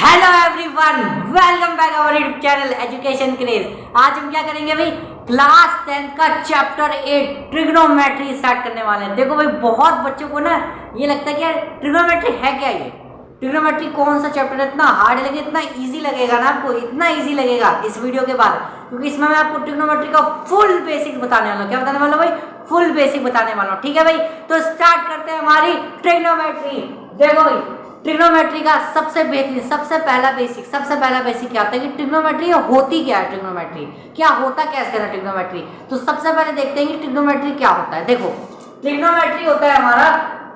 Hello everyone, welcome back our YouTube channel education craze. आज हम क्या करेंगे भाई, क्लास 10th का चैप्टर 8 ट्रिग्नोमेट्री स्टार्ट करने वाले हैं। देखो भाई, बहुत बच्चों को ना ये लगता है कि यार ट्रिग्नोमेट्री है क्या, ये ट्रिग्नोमेट्री कौन सा चैप्टर है, इतना हार्ड लगे, इतना इजी लगेगा ना आपको, इतना इजी लगेगा इस वीडियो के बाद, क्योंकि इसमें मैं आपको ट्रिग्नोमेट्री का फुल बेसिक्स बताने वाला हूँ। क्या बताने वाला हूँ भाई? फुल बेसिक बताने वाला हूँ। ठीक है भाई, तो स्टार्ट करते हैं हमारी ट्रिग्नोमेट्री। देखो भाई, ट्रिग्नोमेट्री का सबसे बेहतरीन सबसे पहला बेसिक क्या होता है कि ट्रिग्नोमेट्री होती क्या है, ट्रिग्नोमेट्री क्या होता क्या है ट्रिग्नोमेट्री। तो सबसे पहले देखते हैं कि ट्रिग्नोमेट्री क्या होता है। देखो, ट्रिग्नोमेट्री होता है हमारा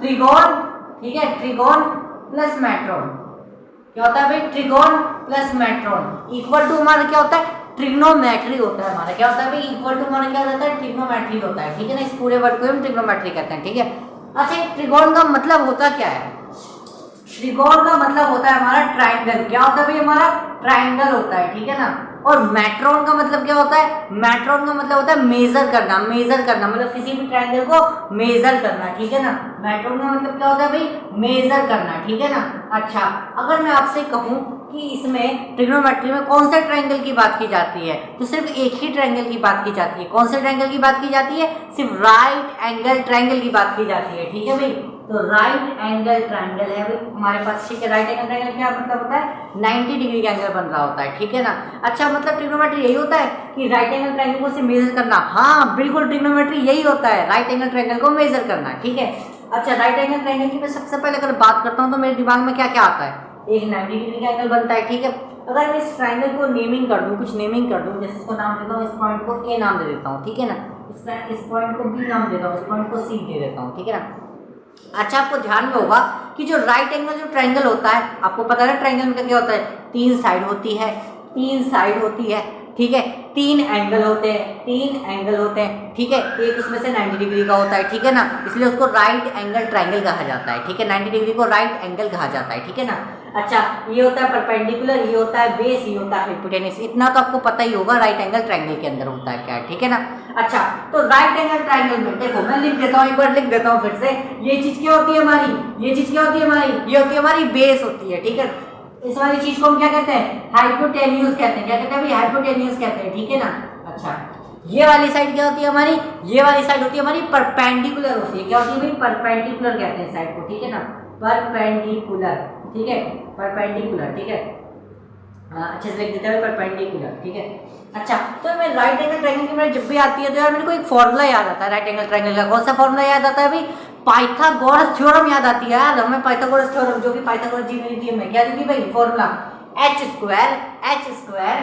ट्रिगोन, ठीक है, ट्रिगोन प्लस मेट्रोन। क्या होता है भाई? ट्रिगोन प्लस मेट्रोन इक्वल टू हमारा क्या होता है? ट्रिग्नोमेट्री होता है हमारा। क्या होता है भाई? इक्वल टू हमारा क्या होता है? ट्रिग्नोमेट्री होता है। ठीक है ना, इस पूरे वर्ड को हम ट्रिग्नोमेट्री कहते हैं। ठीक है, अच्छा, ट्रिगोन का मतलब होता क्या है? त्रिकोण का मतलब होता है हमारा ट्रायंगल। क्या होता है भाई? हमारा ट्रायंगल होता है। ठीक है ना, और मेट्रोन का मतलब क्या होता है? मेट्रोन का मतलब होता है मेजर करना मतलब किसी भी ट्रायंगल को मेजर करना। ठीक है ना, मेट्रोन का मतलब क्या होता है भाई? मेजर करना। ठीक है ना। अच्छा, अगर मैं आपसे कहूं कि इसमें ट्रिग्नोमेट्री में कौन से ट्रायंगल की बात की जाती है, तो सिर्फ एक ही ट्रायंगल की बात की जाती है। कौन से ट्रायंगल की बात की जाती है? सिर्फ राइट एंगल ट्रायंगल की बात की जाती है। ठीक है भाई, तो राइट एंगल ट्रायंगल है भाई हमारे पास। ठीक है, राइट एंगल ट्रायंगल क्या मतलब होता है? 90 डिग्री का एंगल बन रहा होता है। ठीक है ना। अच्छा, मतलब ट्रिग्नोमेट्री यही होता है कि राइट एंगल ट्रायंगल को से मेजर करना। हाँ बिल्कुल, ट्रिग्नोमेट्री यही होता है, राइट एंगल ट्रायंगल को मेजर करना। ठीक है, अच्छा, राइट एंगल ट्रायंगल की मैं सबसे पहले अगर बात करता हूँ तो मेरे दिमाग में क्या क्या आता है? एक 90 डिग्री का एंगल बनता है। ठीक है, अगर मैं इस ट्रायंगल को नेमिंग कर दूं, कुछ नेमिंग कर दूं, जैसे इसको नाम देता हूँ, इस पॉइंट को ए नाम दे देता हूँ। ठीक है ना, इस पॉइंट को बी नाम देता हूँ, इस पॉइंट को सी दे देता हूँ। ठीक है ना। अच्छा, आपको ध्यान में होगा कि जो राइट एंगल जो ट्रायंगल होता है, आपको पता है ट्रायंगल में क्या होता है? तीन साइड होती है। ठीक है, तीन एंगल होते हैं। ठीक है, एक उसमें से 90 डिग्री का होता है। ठीक है ना, इसलिए उसको राइट एंगल ट्रायंगल कहा जाता है। ठीक है, 90 डिग्री को राइट एंगल कहा जाता है। ठीक है ना। अच्छा, ये होता है परपेंडिकुलर, ये होता है बेस, ये होता है हाइपोटेन्यूस। इतना तो आपको पता ही होगा राइट एंगल ट्रायंगल के अंदर होता है क्या। ठीक है ना। अच्छा, तो राइट एंगल ट्रायंगल में देखो, मैं लिख देता हूँ, एक बार लिख देता हूँ फिर से। ये चीज क्या होती है हमारी? ये होती है हमारी बेस होती है। ठीक है, इस वाली चीज को हम क्या कहते हैं? हाइपोटेन्यूस कहते हैं। क्या कहते हैं भाई? हाइपोटेन्यूस कहते हैं। ठीक है ना। अच्छा, ये वाली साइड क्या होती है हमारी? ये वाली साइड होती है हमारी परपेंडिकुलर होती है। क्या होती है भाई? परपेंडिकुलर कहते हैं साइड को। ठीक है ना, परपेंडिकुलर। ठीक है, परपेंडिकुलर। ठीक है, अच्छे से लिख देते हैं परपेंडिकुलर। ठीक है, अच्छा, तो मैं राइट एंगल ट्रायंगल की मेरे जब भी आती है तो यार मेरे को एक फॉर्मूला याद आता है राइट एंगल ट्रायंगल का। कौन सा फॉर्मूला याद आता है भाई? पाइथागोरस थ्योरम याद आती है यार हमें। पाइथागोरस थ्योरम, जो कि पाइथागोरस ज्योमेट्री में क्या दी भाई? Formula h square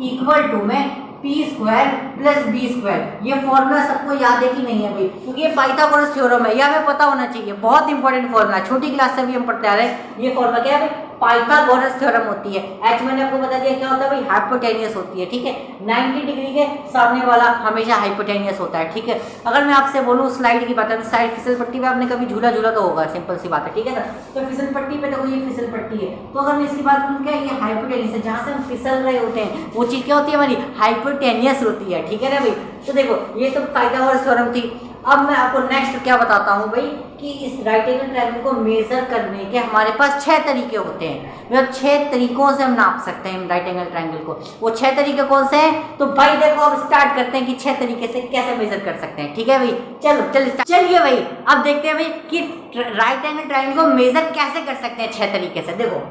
equal to में p square plus b square. ये फॉर्मूला सबको याद है कि नहीं है भाई? क्योंकि ये पाइथागोरस थ्योरम है, ये हमें पता होना चाहिए, बहुत इंपॉर्टेंट फॉर्मूला, छोटी क्लास से भी हम पढ़ते आ रहे हैं। ये फॉर्मूला क्या है भाई? पाइथागोरस थ्योरम होती है। h मैंने आपको बता दिया क्या होता है भाई? हाइपोटेन्यूस होती है। ठीक है, 90 डिग्री के सामने वाला हमेशा हाइपोटेन्यूस होता है। ठीक है, अगर मैं आपसे बोलूं स्लाइड की बात है, तो स्लाइड फिसल पट्टी पे आपने कभी झूला तो होगा, सिंपल सी बात है। ठीक है ना, तो फिसल पट्टी पे देखो, ये फिसल पट्टी है, तो अगर मैं इसकी बात करूं, क्या ये हाइपोटेन्यूस है? जहां से हम फिसल रहे होते हैं वो चीज क्या होती है हमारी? हाइपोटेन्यूस होती है। ठीक है ना भाई, तो देखो ये तो पाइथागोरस थ्योरम थी। अब मैं आपको नेक्स्ट क्या बताता हूं भाई, कि इस राइट एंगल ट्रायंगल को मेजर करने के हमारे पास 6 तरीके होते हैं। मतलब 6 तरीकों से हम नाप सकते हैं राइट एंगल ट्रायंगल को। वो 6 तरीके कौन से हैं? तो भाई देखो, अब स्टार्ट करते हैं कि 6 तरीके से कैसे मेजर कर सकते हैं। ठीक है भाई, चलिए भाई, अब देखते हैं भाई कि राइट एंगल ट्रायंगल को मेजर कैसे कर सकते हैं 6 तरीके से। देखो,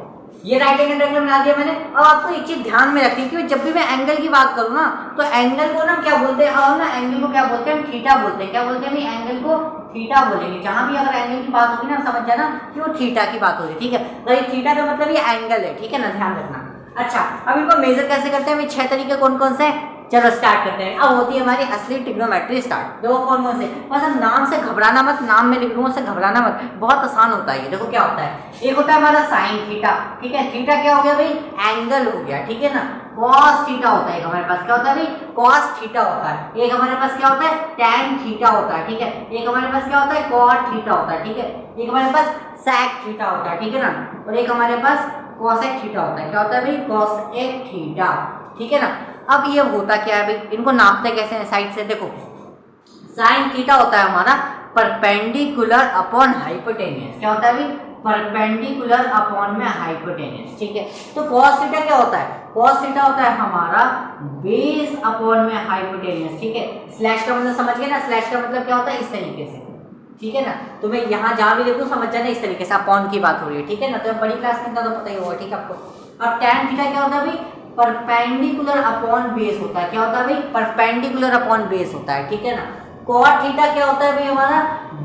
ये राइट एंगल ट्रायंगल बना दिया मैंने। अब आपको एक चीज ध्यान में रखनी है कि जब भी मैं एंगल की बात करूँ ना, तो एंगल को ना क्या बोलते हैं? और ना एंगल को क्या बोलते हैं? थीटा बोलते हैं। क्या बोलते हैं भाई? एंगल को थीटा बोलेंगे। जहां भी अगर एंगल की बात होगी ना, समझ जाना कि वो थीटा की बात होगी। ठीक है, तो ये थीटा का मतलब ये एंगल है। ठीक है ना, ध्यान रखना। अच्छा, अब इनको मेजर कैसे करते हैं भाई? 6 तरीके कौन कौन से हैं? चलो स्टार्ट करते हैं। अब होती है हमारी असली ट्रिग्नोमेट्री स्टार्ट। देखो कौन कौन से, बस हम नाम से घबराना मत, नाम में लिख दूंगा से घबराना मत, बहुत आसान होता है ये। देखो क्या होता है, एक होता है हमारा साइन थीटा। ठीक है, थीटा क्या हो गया भाई? एंगल हो गया। ठीक है ना, कॉस थीटा होता है एक हमारे पास। क्या होता है भाई? कॉस थीटा होता है। एक हमारे पास क्या होता है? टैन थीटा होता है। ठीक है, एक हमारे पास क्या होता है? कॉट थीटा होता है। ठीक है, एक हमारे पास सेक थीटा होता है। ठीक है ना, और एक हमारे पास कॉसेक थीटा होता है। क्या होता है भाई? Cosec theta. ठीक है ना। अब ये होता क्या है भाई? इनको नापते कैसे हैं साइड से? देखो, साइन थीटा होता है हमारा परपेंडिकुलर अपॉन हाइपोटेन्यूस। क्या होता है भाई? परपेंडिकुलर अपॉन में हाइपोटेन्यूस, ठीक है। तो cos थीटा क्या होता है, cos थीटा होता है हमारा बेस अपॉन में हाइपोटेन्यूस, ठीक है। स्लैश का मतलब समझ गए ना, स्लैश का मतलब क्या होता है, इस तरीके से, ठीक है ना। तो मैं यहाँ जहां भी देखूँ समझ जाना इस तरीके से अपॉन की बात हो रही है, ठीक है ना। तो बड़ी क्लास में तो पता ही होगा, ठीक है आपको। अब tan थीटा क्या होता है भाई, परपेंडिकुलर अपॉन बेस होता है, क्या होता है भाई, परपेंडिकुलर अपॉन बेस होता है, ठीक है ना। cot थीटा क्या होता है भाई हमारा,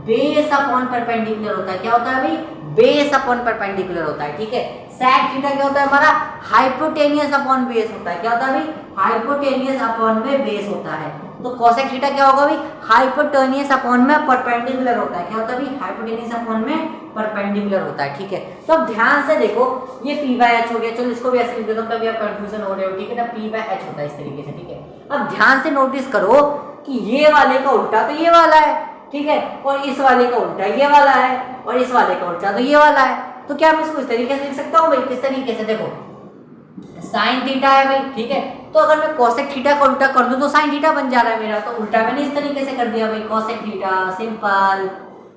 बेस अपॉन परपेंडिकुलर होता है, क्या होता है भाई, बेस अपॉन परपेंडिकुलर होता है, ठीक है। sec थीटा क्या होता है हमारा, हाइपोटेनियस अपॉन बेस होता है, क्या होता है भाई, हाइपोटेनियस अपॉन में बेस होता है। तो cosec थीटा क्या होगा भाई, हाइपोटेनियस अपॉन में परपेंडिकुलर होता है, क्या होता है भाई, हाइपोटेनियस अपॉन में परपेंडिकुलर होता है, ठीक है। तो अब ध्यान से देखो, ये p बाय h हो गया, चलो इसको भी ऐसे लिख देता हूं, कभी आप कंफ्यूजन हो रहे हो, ठीक है ना, p बाय h होता है इस तरीके से, ठीक है। अब ध्यान से नोटिस करो कि ये वाले का उल्टा तो ये वाला है, ठीक है, और इस वाले का उल्टा ये वाला है, और इस वाले का उल्टा तो ये वाला है। तो क्या मैं इसको इस तरीके से लिख सकता हूँ भाई, किस तरीके से, देखो साइन थीटा है भाई, ठीक है। तो अगर मैं कोसेक थीटा का उल्टा कर दूं तो साइन थीटा बन जा रहा है मेरा, तो उल्टा मैंने इस तरीके से कर दिया भाई, कोसेक थीटा, सिंपल।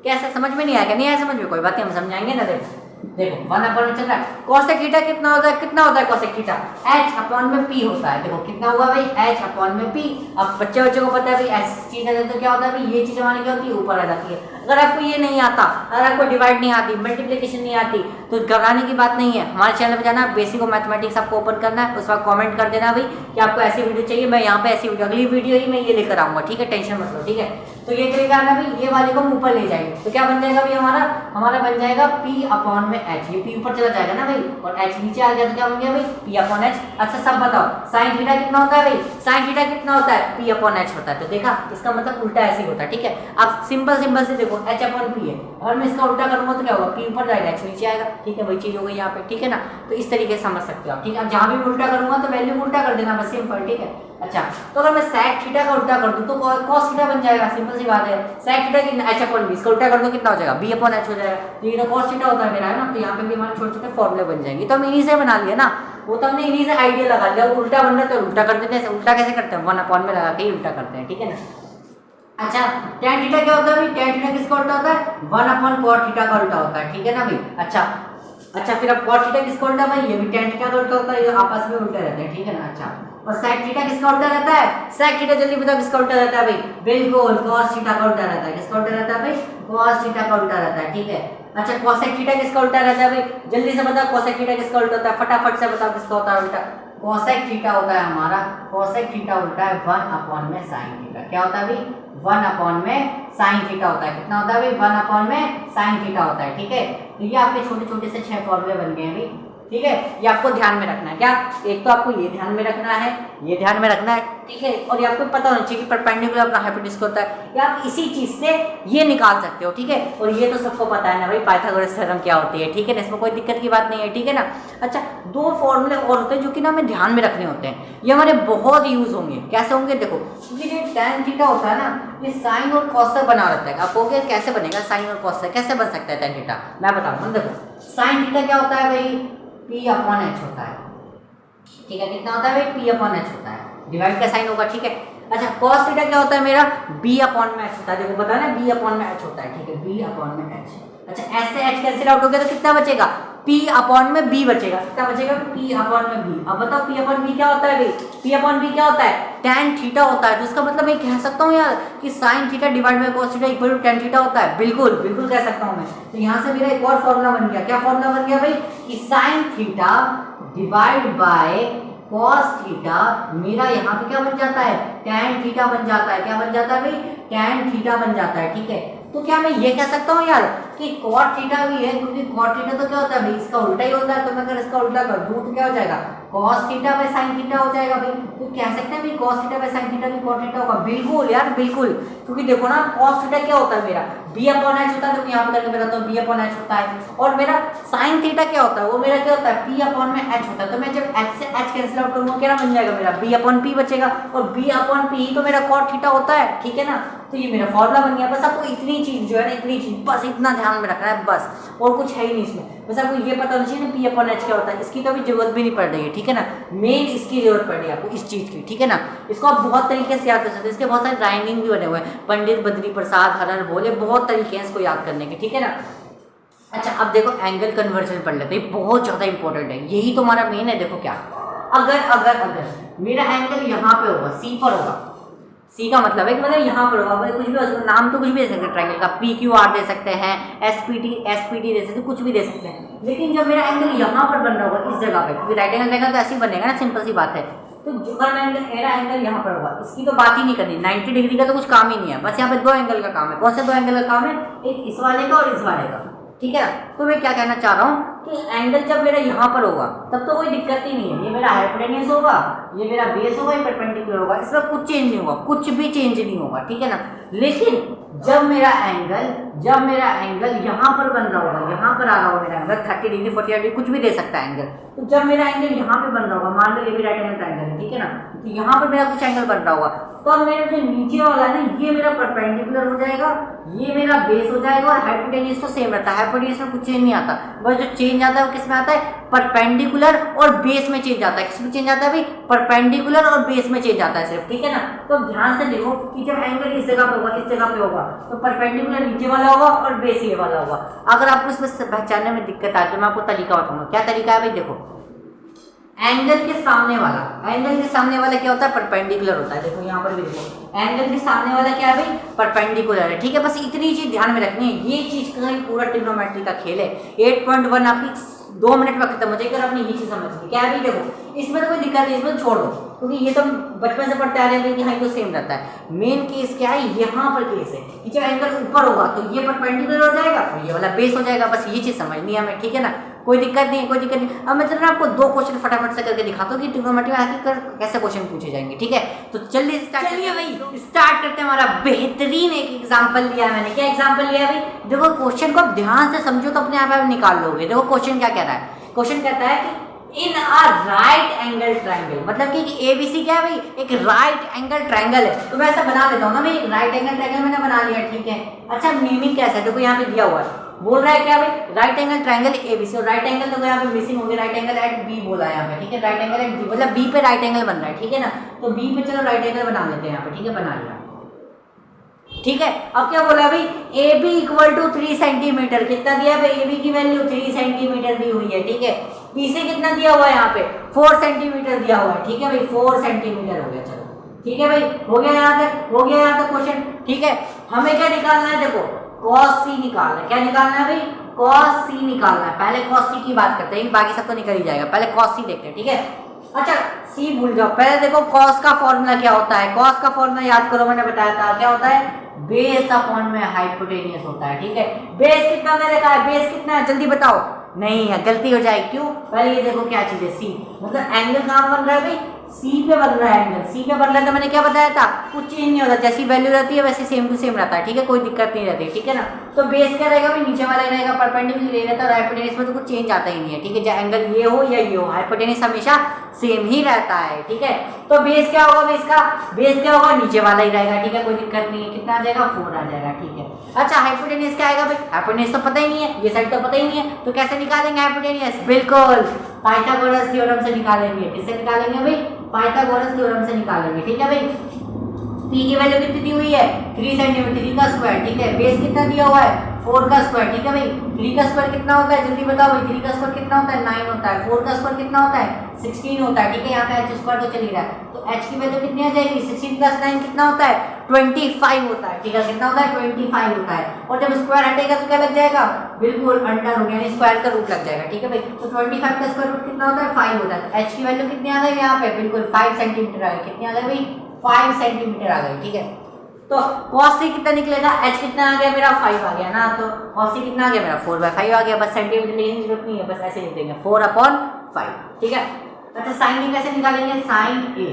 कैसे, समझ में नहीं आया क्या, नहीं आया समझ में, कोई बात नहीं, हम समझाएंगे ना। देखो देखो 1 अपॉन में चल रहा है, कोसेक थीटा कितना होता है, कितना होता है कोसेक थीटा, h अपॉन में p होता है। देखो कितना हुआ भाई, h अपॉन में p। अब बच्चे को पता है भाई ऐसी चीज है तो क्या होता है भाई, ये चीज हमारी क्या होती है, ऊपर आ जाती है। अगर आपको ये नहीं आता, अगर आपको डिवाइड नहीं आती, मल्टीप्लिकेशन नहीं आती, तो घबराने की बात नहीं है। हमारे चैनल पे जाना, बेसिक ऑफ मैथमेटिक्स आपको ओपन करना है, उस वक्त कमेंट कर देना भाई कि आपको ऐसी वीडियो चाहिए, मैं यहाँ पे ऐसी वीडियो, अगली वीडियो ही मैं ये लेकर आऊंगा, ठीक है, टेंशन मत लो, ठीक है। तो ये करेगा ना भाई, ये वाले को हम ऊपर ले जाएंगे, तो क्या बन जाएगा भाई हमारा बन जाएगा p अपॉन में h, ये p ऊपर चला जाएगा ना भाई, और h नीचे आ गया तो क्या बन गया भाई, p अपॉन h। अच्छा सब बताओ, साइन थीटा कितना होता है भाई, साइन थीटा कितना होता है, p अपॉन h होता है। तो देखा, इसका मतलब उल्टा ऐसे ही होता है, ठीक है। अब सिंपल से देखो, h अपॉन p है, अगर मैं इसका उल्टा करूंगा तो क्या होगा, p ऊपर जाएगा, h नीचे आएगा, ठीक है, वही चीज हो गई यहाँ पे, ठीक है ना। तो इस तरीके से समझ सकते हो आप, ठीक है। जहां भी उल्टा करूंगा तो वैल्यू उल्टा कर देना बस, सिंपल, ठीक है। अच्छा, तो अगर मैं sec थीटा का उल्टा कर दूं तो cos थीटा बन जाएगा, सिंपल सी बात है। sec थीटा कितना, h अपॉन b, इसका उल्टा कर दो कितना हो जाएगा, b अपॉन h हो जाएगा। तो ये तो cos थीटा होता है मेरा, है ना। तो यहाँ पे भी हमारे छोटे छोटे फॉर्मूले बन जाएंगे, तो हम इन्हीं से बना लिए ना, वो तो हमने इन्हीं से आइडिया लगा लिया। उल्टा बन रहा है तो उल्टा कर देते हैं, उल्टा कैसे करते हैं, 1 अपॉन में लगा के ही उल्टा करते हैं, ठीक है ना। अच्छा, tan थीटा क्या होता है भाई, tan थीटा किसका उल्टा होता है, 1 अपॉन cot थीटा का उल्टा होता है, ठीक है ना भाई। अच्छा फिर अब cot थीटा किसका उल्टा भाई, ये भी tan थीटा का उल्टा होता है, ये आपस में उल्टे रहते हैं, ठीक है ना। अच्छा, और sec थीटा किसका उल्टा रहता है, sec थीटा जल्दी बताओ किसका उल्टा रहता है भाई, बिल्कुल cos थीटा का उल्टा रहता है। किसका उल्टा रहता है भाई, cos थीटा का उल्टा रहता है, ठीक है। अच्छा, cosec थीटा किसका उल्टा रहता है भाई, जल्दी से बताओ cosec थीटा किसका उल्टा होता है, फटाफट से बताओ किसका होता है उल्टा। cosec थीटा होता है हमारा, cosec थीटा उल्टा है 1 अपॉन में sin थीटा, क्या होता है भाई, 1 अपॉन में sin थीटा होता है। कितना होता है भाई, 1 अपॉन में sin थीटा होता है, ठीक है। तो ये आपके छोटे छोटे से 6 फॉर्मूले बन गए हैं भाई, ठीक है। ये आपको ध्यान में रखना है, क्या, एक तो आपको ये ध्यान में रखना है, ये ध्यान में रखना है, ठीक है। और ये आपको पता होना चाहिए कि परपेंडिकुलर अपना हाइपोटेन्यूस होता है, या आप इसी चीज से ये निकाल सकते हो, ठीक है। और ये तो सबको पता है ना भाई, पाइथागोरस थ्योरम क्या होती है, ठीक है ना, इसमें कोई दिक्कत की बात नहीं है, ठीक है ना। अच्छा, 2 फॉर्मूले और होते हैं जो कि ना हमें ध्यान में रखने होते हैं, ये हमारे बहुत यूज होंगे। कैसे होंगे, देखो, क्योंकि ये tan थीटा होता है ना, ये साइन और कॉस से बना रहता है। आप कहोगे कैसे बनेगा साइन और कॉस से, कैसे बन सकता है tan थीटा, मैं बताऊंगा। देखो साइन थीटा क्या होता है भाई, p अपॉन h होता है, ठीक है। कितना होता है भाई, p अपॉन h होता है, डिवाइड का साइन होगा, ठीक है। अच्छा, cos थीटा क्या होता है मेरा, b अपॉन में h होता है। देखो पता है ना, b अपॉन में h होता है, ठीक है, b अपॉन में h। अच्छा, s से h कैंसिल आउट हो गया तो कितना बचेगा, p अपॉन में b बचेगा। कितना बचेगा, p अपॉन में b। अब बताओ p अपॉन b क्या होता है भाई, p अपॉन b क्या होता है, tan थीटा होता है। तो इसका मतलब मैं कह सकता हूँ यार कि sin theta divide by cos theta equal to tan theta होता है, बिल्कुल बिल्कुल कह सकता हूँ मैं। तो यहाँ से मेरा एक और फॉर्मूला बन गया, क्या फॉर्मूला बन गया भाई, कि sin theta divide by cos theta मेरा यहाँ पे क्या बन जाता है, tan थीटा बन जाता है। क्या बन जाता है भाई, tan थीटा बन जाता है, ठीक है। तो क्या मैं ये कह सकता हूँ यार कि cot थीटा भी है, क्योंकि cot थीटा तो क्या होता है भाई, इसका उल्टा ही होता है। तो मैं अगर इसका उल्टा कर दूं तो क्या हो जाएगा, cos theta by sin theta हो जाएगा भाई। तो कह सकते हैं भाई cos theta by sin theta भी cot थीटा होगा, बिल्कुल यार बिल्कुल। क्योंकि देखो ना, cos थीटा क्या होता है मेरा, b अपॉन h होता है। तो यहाँ पे करके बताता हूँ, b अपॉन h होता है। और मेरा sin थीटा क्या होता है, वो मेरा क्या होता है, p अपॉन में h होता है। तो मैं जब h से h कैंसिल आउट करूंगा, क्या बन जाएगा मेरा, b अपॉन p बचेगा। और b अपॉन p ही तो मेरा cot थीटा होता है, ठीक है ना। तो ये मेरा फॉर्मूला बन गया। बस आपको इतनी चीज जो है ना, इतनी चीज बस इतना ध्यान में रखना है बस, और कुछ है ही नहीं इसमें। बस आपको ये पता होना चाहिए ना, p अपॉन h क्या होता है। इसकी तो अभी जरूरत भी नहीं पड़ रही है, ठीक है ना। मेन इसकी जरूरत पड़ रही है आपको, इस चीज की, ठीक है ना। इसको आप बहुत तरीके से याद कर सकते हैं, इसके बहुत सारे राइमिंग भी बने हुए हैं, पंडित बद्री प्रसाद हरण बोले, बहुत तरीके हैं इसको याद करने के, ठीक है ना। अच्छा अब देखो एंगल कन्वर्जन पढ़ लेते हैं, बहुत ज़्यादा इंपॉर्टेंट है, यही तो हमारा मेन है। देखो क्या, अगर अगर अगर मेरा एंगल यहाँ पे होगा, सी पर होगा, सी का मतलब है कि मतलब यहाँ पर होगा, कुछ भी नाम तो कुछ भी दे सकते हैं ट्रायंगल का, पी क्यू आर दे सकते हैं, एस पी टी दे सकते हैं, कुछ भी दे सकते हैं। लेकिन जब मेरा एंगल यहाँ पर बन रहा होगा इस जगह पे, क्योंकि राइट एंगल रहेगा तो ऐसे ही बनेगा ना, सिंपल सी बात है। तो जो मेरा एंगल यहाँ पर होगा, इसकी तो बात ही नहीं करनी, 90 डिग्री का तो कुछ काम ही नहीं है, बस यहाँ पे दो एंगल का काम है। कौन से दो एंगल का काम है? एक इस वाले का और इस वाले का, ठीक है। तो मैं क्या कहना चाह रहा हूँ कि एंगल जब मेरा यहाँ पर होगा तब तो कोई दिक्कत ही नहीं है, ये मेरा हाइपोटेन्यूस होगा, ये मेरा बेस होगा, ये परपेंडिकुलर होगा, इसमें कुछ चेंज नहीं होगा, कुछ भी चेंज नहीं होगा, ठीक है ना। लेकिन जब मेरा एंगल यहाँ पर बन रहा होगा, यहाँ पर आ रहा होगा मेरा एंगल 30 डिग्री 40 डिग्री कुछ भी दे सकता है एंगल, तो जब मेरा एंगल यहाँ पे बन रहा होगा, मान लो ये भी राइट एंगल ट्रायंगल है, ठीक है ना, तो यहाँ पर मेरा कुछ एंगल बन रहा होगा, तो अब मेरा जो नीचे वाला है ना, ये मेरा परपेंडिकुलर हो जाएगा, ये मेरा बेस हो जाएगा, और हाइपोटेन्यूस तो सेम रहता है, हाइपोटेन्यूस में कुछ चेंज नहीं आता, बस जो चेंज आता है वो किस में आता है? परपेंडिकुलर और बेस में चेंज आता है। किस में चेंज आता है भाई? परपेंडिकुलर और बेस में चेंज आता है सिर्फ, ठीक है ना। तो ध्यान से देखो कि जब एंगल इस जगह पे होगा, इस जगह पे होगा, तो परपेंडिकुलर नीचे वाला होगा और बेस ये वाला होगा। अगर आपको इसमें पहचानने में दिक्कत आती है तो मैं आपको तरीका बताऊंगा। क्या तरीका है भाई? देखो, एंगल के सामने वाला क्या होता है? परपेंडिकुलर होता है। देखो यहाँ पर भी देखो, एंगल के सामने वाला क्या है भाई? परपेंडिकुलर है, ठीक है। बस इतनी चीज ध्यान में रखनी है, ये चीज का ही पूरा ट्रिग्नोमेट्री का खेल है। 8.1 आपकी 2 मिनट में खत्म हो जाएगी अगर आपने ये चीज समझ ली। क्या है भाई? देखो इसमें तो कोई दिक्कत नहीं, इसमें छोड़ दो, क्योंकि ये तो बचपन से पढ़ते आ रहे हैं कि हाँ ये तो सेम रहता है। मेन केस क्या है? यहाँ पर केस है कि जब एंगल ऊपर होगा तो ये परपेंडिकुलर हो जाएगा और ये वाला बेस हो जाएगा। बस ये चीज समझनी है हमें, ठीक है ना। कोई दिक्कत नहीं है, कोई दिक्कत नहीं। अब मैं चल आपको 2 क्वेश्चन फटाफट से करके दिखाता हूँ कि ट्रिग्नोमेट्री में आखिर कैसे क्वेश्चन पूछे जाएंगे, ठीक है। तो चलिए भाई स्टार्ट करते हैं। हमारा बेहतरीन एक एग्जांपल लिया है मैंने। क्या एग्जांपल लिया है भाई? देखो क्वेश्चन को आप ध्यान से समझो तो अपने आप निकाल लोगे। देखो क्वेश्चन क्या कह रहा है? क्वेश्चन कहता है कि इन अ राइट एंगल ट्रायंगल, मतलब कि एबीसी क्या है भाई? एक राइट एंगल ट्रायंगल है। तो मैं ऐसा बना लेता हूँ ना भाई, एक राइट एंगल ट्रायंगल मैंने बना लिया, ठीक है। अच्छा मीनिंग कैसा है? देखो यहाँ पे दिया हुआ है, बोल रहा है क्या भाई? राइट एंगल ट्रायंगल एबीसी, और राइट एंगल देखो यहाँ पे मिसिंग हो गया, राइट एंगल एट बी बोला है यहाँ पे, ठीक है। राइट एंगल एट बी मतलब बी पे राइट एंगल बन रहा है, ठीक है ना। तो बी पे चलो राइट एंगल बना लेते हैं यहाँ पे, ठीक है। बना लिया, ठीक है। अब क्या बोला भाई? A B equal to 3 centimetre. कितना दिया है भाई? ए बी की वैल्यू 3 सेंटीमीटर दी हुई है, ठीक है। बी से कितना दिया हुआ है यहाँ पे? 4 सेंटीमीटर दिया हुआ है, ठीक है भाई। 4 सेंटीमीटर हो गया, चलो ठीक है भाई, हो गया यहाँ तक, हो गया यहाँ तक क्वेश्चन, ठीक है। हमें क्या निकालना है? देखो cos c निकालना है। क्या निकालना है भाई? cos c निकालना है। पहले cos c की बात करते हैं, बाकी सब तो निकल ही जाएगा। पहले cos c देखते हैं, ठीक है। अच्छा c भूल जाओ, पहले देखो cos का फॉर्मूला क्या होता है। cos का फॉर्मूला याद करो, मैंने बताया था क्या होता है? बेस अपॉन में हाइपोटेनियस होता है, ठीक है। बेस कितना दे रखा है? बेस कितना है जल्दी बताओ। नहीं है, गलती हो जाएगी, क्यों? पहले ये देखो क्या चीज है, सी, मतलब एंगल कहाँ बन रहा है भाई? सी पे बन रहा है एंगल, सी पे बन रहा है। तो मैंने क्या बताया था? कुछ चेंज नहीं होता, जैसी वैल्यू रहती है वैसे सेम टू सेम रहता है, ठीक है। कोई दिक्कत नहीं रहती, ठीक है ना। तो बेस क्या रहेगा भाई? नीचे वाला रहेगा, परपेंडिकुलर ले रहता है, और हाइपोटेनियस में तो कुछ चेंज आता ही नहीं है, ठीक है। चाहे एंगल ये हो या ये हो, हाइपोटेनियस हमेशा सेम ही रहता है, ठीक है। तो बेस क्या होगा? बेस का बेस क्या होगा? नीचे वाला ही रहेगा, ठीक है। कोई दिक्कत नहीं है। कितना आ जाएगा? 4 आ जाएगा, ठीक है। अच्छा हाइपोटेनियस क्या आएगा भाई? हाइपोटेनियस तो पता ही नहीं है, ये साइड तो पता ही नहीं है, तो कैसे निकालेंगे हाइपोटेनियस? बिल्कुल पाइथागोरस थ्योरम से निकालेंगे। किससे निकालेंगे भाई? पाइथागोरस थ्योरम से निकालेंगे, ठीक है भाई। पी की वैल्यू कितनी दी हुई है? 3 सेंटीमीटर, 3 का स्क्वायर, ठीक है। बेस कितना दिया हुआ है? 4 का स्क्वायर, ठीक है भाई। 3 का स्क्वायर कितना होता है जल्दी बताओ भाई? 3 का स्क्वायर कितना होता है? 9 होता है। 4 का स्क्वायर कितना होता है? 16 होता है, ठीक है। यहाँ पे h स्क्वायर तो चल ही रहा है, तो h की वैल्यू कितनी आ जाएगी? 16 प्लस 9 कितना होता है? 25 होता है, ठीक है। कितना होता है? 25 होता है। और जब स्क्वायर हटेगा तो क्या लग जाएगा? बिल्कुल अंडर रूट, यानी स्क्वायर का रूट लग जाएगा, ठीक है भाई। तो 25 का स्क्वायर रूट कितना होता है? 5 होता है। h की वैल्यू कितनी आ गई यहाँ पे? बिल्कुल 5 सेंटीमीटर आ गई। कितनी आ गई भाई? 5 सेंटीमीटर आ गई, ठीक है। तो cos c कितना निकलेगा? h कितना आ गया मेरा? 5 आ गया ना। तो cos c कितना आ गया मेरा? 4/5 आ गया। बस सेंटीमीटर लिखने की जरूरत नहीं है, बस ऐसे लिख देंगे 4/5, ठीक है। अच्छा साइन की कैसे निकालेंगे? साइन a,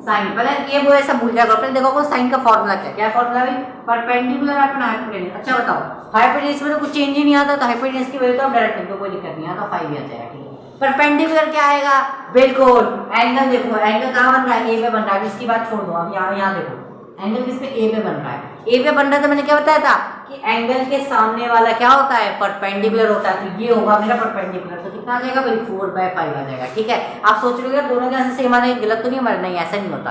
साइन पहले ये वो ऐसा भूल जाएगा, पहले देखो साइन का फॉर्मूला क्या फॉर्मूला भाई? परपेंडिकुलर अपना हाइपोटेन्यूस। अच्छा बताओ, हाइपोटेन्यूस में तो कुछ चेंज ही नहीं आता, तो हाइपोटेन्यूस की वैल्यू तो डायरेक्ट लिख दो, कोई दिक्कत नहीं है, तो 5 ही आ जाएगा, ठीक है। परपेंडिकुलर क्या आएगा? बिल्कुल एंगल, देखो एंगल कहाँ बन रहा है? ए पे बन रहा है। इसकी बात छोड़ दो, अब यहाँ देखो एंगल किस पे? ए पे बन रहा है। ए पे बन रहा है तो मैंने क्या बताया था कि एंगल के सामने वाला क्या होता है? परपेंडिकुलर होता है। तो ये होगा मेरा परपेंडिकुलर, तो कितना आ जाएगा भाई? 4/5 आ जाएगा, ठीक है। आप सोच रहे हो दोनों के आंसर सेम आ रहे हैं, गलत तो नहीं हमारा? नहीं, ऐसा नहीं होता,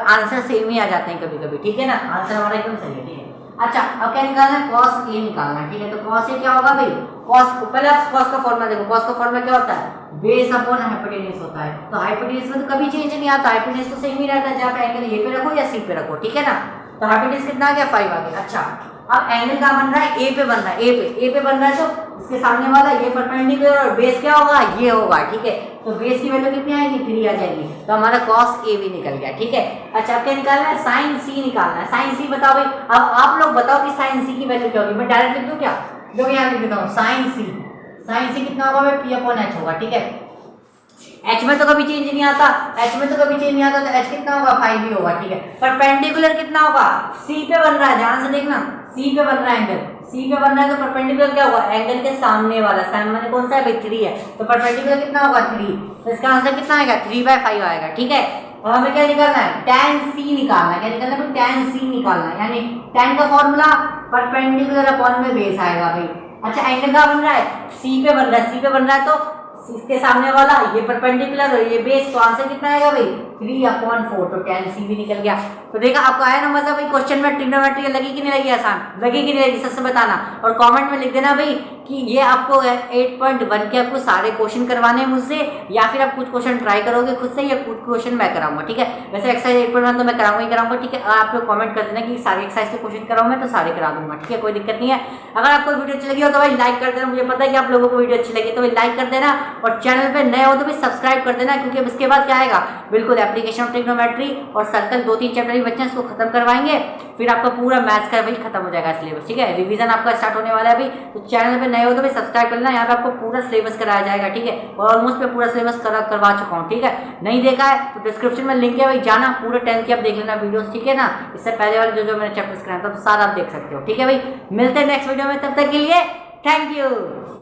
आंसर सेम ही आ जाते हैं कभी कभी, ठीक है ना। आंसर हमारा एकदम सही है, ठीक है। अच्छा अब क्या निकालना है? cos a निकालना है, ठीक है। तो cos a क्या होगा भाई? कॉस, पहले आप कॉस का फॉर्मूला देखो, कॉस का फॉर्मूला क्या होता है, बेस अपॉन हाइपोटेन्यूज होता है। तो हाइपोटेन्यूज में तो कभी चेंज नहीं आता, हाइपोटेन्यूज तो सेम ही रहता है, जहाँ पे एंगल ए पे रखो या सी पे रखो, ठीक है ना। तो हाइपोटेन्यूज कितना आ गया 5 आ गया। अच्छा अब एंगल का बन रहा है ए पे बन रहा है, ए पे बन रहा है तो इसके सामने वाला ये परपेंडिकुलर और बेस क्या होगा, ये होगा, ठीक है। तो बेस की वैल्यू कितनी आएगी 3 आ जाएगी, तो हमारा कॉस ए भी निकल गया, ठीक है। अच्छा अब क्या निकालना है, साइन सी निकालना है। साइन सी बताओ भाई, अब आप लोग बताओ कि साइन सी की वैल्यू क्या होगी। मैं डायरेक्ट लिख दूं क्या, जो यहाँ लिख देता हूँ, साइन सी कितना होगा भाई, पी अपॉन एच होगा, ठीक है। एच में तो कभी चेंज नहीं आता, तो एच कितना होगा 5 ही होगा, ठीक है। परपेंडिकुलर कितना होगा, सी पे बन रहा है, ध्यान से देखना, सी पे बन रहा है एंगल, सी पे बन रहा है तो परपेंडिकुलर क्या होगा, एंगल के सामने वाला, सामने कौन सा है भाई 3 है, तो परपेंडिकुलर कितना होगा 3, तो इसका आंसर कितना आएगा 3/5 आएगा, ठीक है। और हमें क्या निकालना है, tan c निकालना है। क्या निकालना है, tan c निकालना है, यानी tan का फॉर्मूला परपेंडिकुलर अपॉन में बेस आएगा भाई। अच्छा एंगल का बन रहा है, सी पे बन रहा है तो इसके सामने वाला ये परपेंडिकुलर और ये बेस, तो आंसर कितना आएगा भाई 3/4, तो tan c भी निकल गया। तो देखा आपको आया ना मजा भाई, क्वेश्चन में ट्रिग्नोमेट्री लगी कि नहीं लगी, आसान लगी कि नहीं लगी, सबसे बताना और कमेंट में लिख देना भाई कि ये आपको 8.1 के आपको सारे क्वेश्चन करवाने हैं मुझसे, या फिर आप कुछ क्वेश्चन ट्राई करोगे खुद से या कुछ क्वेश्चन मैं कराऊंगा, ठीक है। वैसे एक्सरसाइज 8.1 तो मैं कराऊंगा, ठीक है। आप लोग कमेंट कर देना कि सारे एक्सरसाइज के क्वेश्चन कराऊं मैं, तो सारे करा दूंगा, ठीक है, कोई दिक्कत नहीं है। अगर आपको वीडियो अच्छी लगी हो तो भाई लाइक कर देना, मुझे पता है कि आप लोगों को वीडियो अच्छी लगी, तो भाई लाइक कर देना, और चैनल पे नए हो तो भी सब्सक्राइब कर देना, क्योंकि अब इसके बाद क्या आएगा, बिल्कुल एप्लीकेशन ऑफ ट्रिग्नोमेट्री और सर्कल 2-3 चैप्टर ही बच्चे हैं, इसको खत्म करवाएंगे, फिर आपका पूरा मैथ्स का भाई खत्म हो जाएगा सिलेबस, ठीक है। रिवीजन आपका स्टार्ट होने वाला है अभी, तो चैनल पे नए हो तो भी सब्सक्राइब कर लेना, यहाँ पे आपको पूरा सिलेबस कराया जाएगा, ठीक है। और ऑलमोस्ट मैं पूरा सिलेबस करवा चुका हूँ, ठीक है। नहीं देखा है तो डिस्क्रिप्शन में लिंक है भाई, जाना पूरे 10 की आप देख लेना वीडियोस, ठीक है ना। इससे पहले वाले जो मैंने चैप्टर्स कराए तब सारा आप देख सकते हो, ठीक है भाई। मिलते हैं नेक्स्ट वीडियो में, तब तक के लिए थैंक यू।